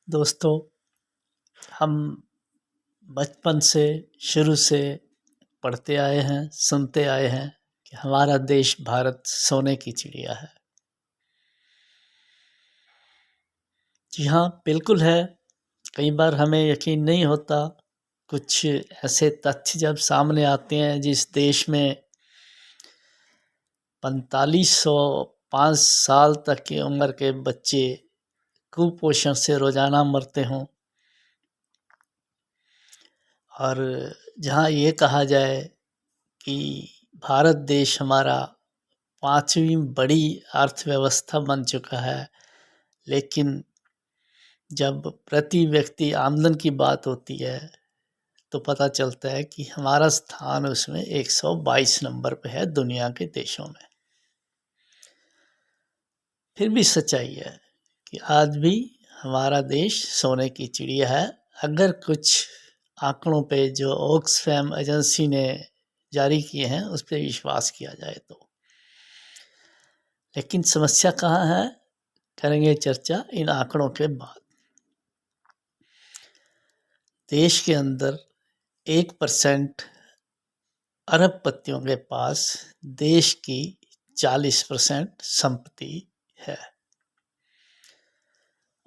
दोस्तों, हम बचपन से शुरू से पढ़ते आए हैं, सुनते आए हैं कि हमारा देश भारत सोने की चिड़िया है। जी हाँ, बिल्कुल है। कई बार हमें यकीन नहीं होता। कुछ ऐसे तथ्य जब सामने आते हैं जिस देश में 4505 साल तक की उम्र के बच्चे कुपोषण से रोजाना मरते हों, और जहाँ ये कहा जाए कि भारत देश हमारा 5वीं बड़ी अर्थव्यवस्था बन चुका है, लेकिन जब प्रति व्यक्ति आमदन की बात होती है तो पता चलता है कि हमारा स्थान उसमें 122 नंबर पे है दुनिया के देशों में। फिर भी सच्चाई है कि आज भी हमारा देश सोने की चिड़िया है, अगर कुछ आंकड़ों पे जो ऑक्सफैम एजेंसी ने जारी किए हैं उस पर विश्वास किया जाए तो। लेकिन समस्या कहाँ है, करेंगे चर्चा इन आंकड़ों के बाद। देश के अंदर 1% अरबपतियों के पास देश की 40% संपत्ति है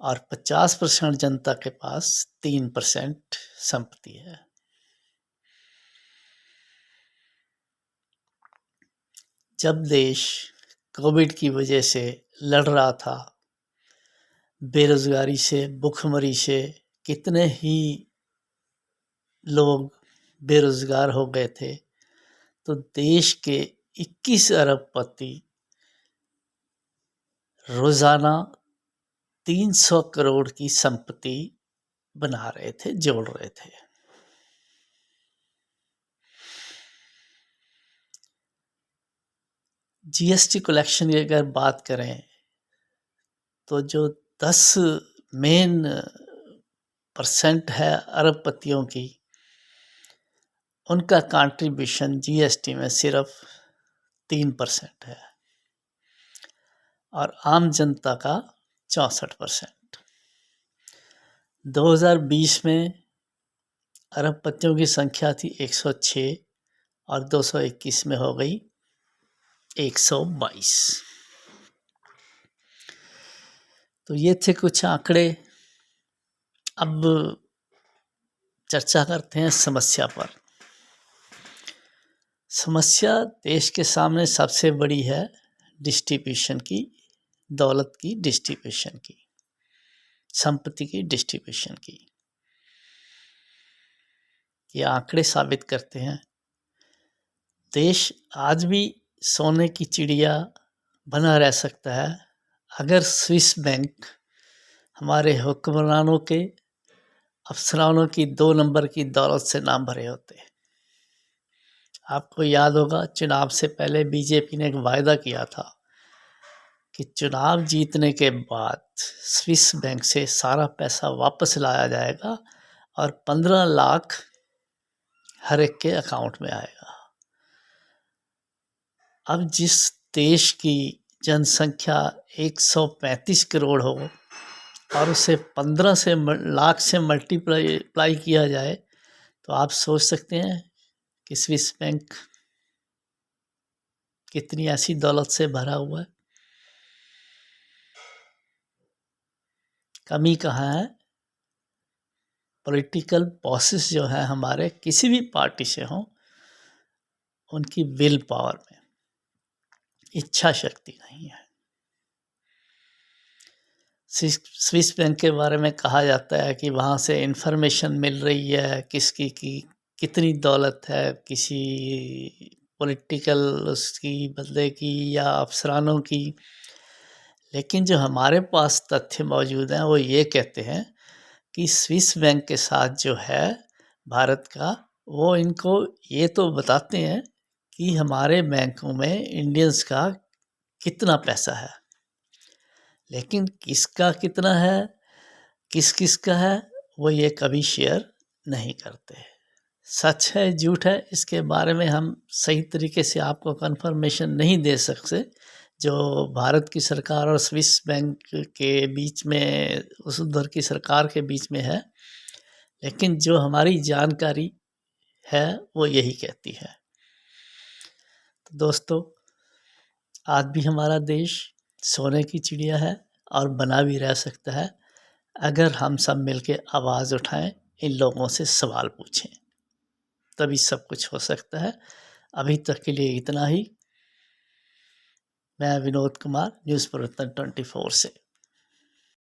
और 50% जनता के पास 3% संपत्ति है। जब देश कोविड की वजह से लड़ रहा था, बेरोजगारी से, भुखमरी से कितने ही लोग बेरोजगार हो गए थे, तो देश के 21 अरबपति रोजाना 300 करोड़ की संपत्ति बना रहे थे, जोड़ रहे थे। जीएसटी कलेक्शन की अगर बात करें तो जो 10 मेन % है अरबपतियों की, उनका कंट्रीब्यूशन जीएसटी में सिर्फ 3% है और आम जनता का 64%। 2020 में अरबपतियों की संख्या थी 106 और 221 में हो गई 122। तो ये थे कुछ आंकड़े। अब चर्चा करते हैं समस्या पर। समस्या देश के सामने सबसे बड़ी है डिस्ट्रीब्यूशन की, दौलत की डिस्ट्रीब्यूशन की, संपत्ति की डिस्ट्रीब्यूशन की। ये आंकड़े साबित करते हैं देश आज भी सोने की चिड़िया बना रह सकता है अगर स्विस बैंक हमारे हुक्मरानों के, अफसरानों की 2 नंबर की दौलत से ना भरे होते। आपको याद होगा, चुनाव से पहले बीजेपी ने एक वायदा किया था कि चुनाव जीतने के बाद स्विस बैंक से सारा पैसा वापस लाया जाएगा और 15 लाख हर एक के अकाउंट में आएगा। अब जिस देश की जनसंख्या 135 करोड़ हो और उसे 15 लाख से मल्टीप्लाई किया जाए, तो आप सोच सकते हैं कि स्विस बैंक कितनी ऐसी दौलत से भरा हुआ है। कमी कहाँ है? पॉलिटिकल बॉसेस जो है हमारे, किसी भी पार्टी से हों, उनकी विल पावर में इच्छा शक्ति नहीं है। स्विस बैंक के बारे में कहा जाता है कि वहाँ से इंफॉर्मेशन मिल रही है किसकी की कितनी दौलत है, किसी पॉलिटिकल उसकी बदले की या अफसरानों की। लेकिन जो हमारे पास तथ्य मौजूद हैं वो ये कहते हैं कि स्विस बैंक के साथ जो है भारत का, वो इनको ये तो बताते हैं कि हमारे बैंकों में इंडियंस का कितना पैसा है, लेकिन किसका कितना है, किस किस का है, वो ये कभी शेयर नहीं करते। सच है झूठ है, इसके बारे में हम सही तरीके से आपको कंफर्मेशन नहीं दे सकते, जो भारत की सरकार और स्विस बैंक के बीच में, उस उधर की सरकार के बीच में है, लेकिन जो हमारी जानकारी है वो यही कहती है। तो दोस्तों, आज भी हमारा देश सोने की चिड़िया है और बना भी रह सकता है अगर हम सब मिलके आवाज़ उठाएं, इन लोगों से सवाल पूछें, तभी सब कुछ हो सकता है। अभी तक के लिए इतना ही। मैं विनोद कुमार, न्यूज़ परिवर्तन 24 से।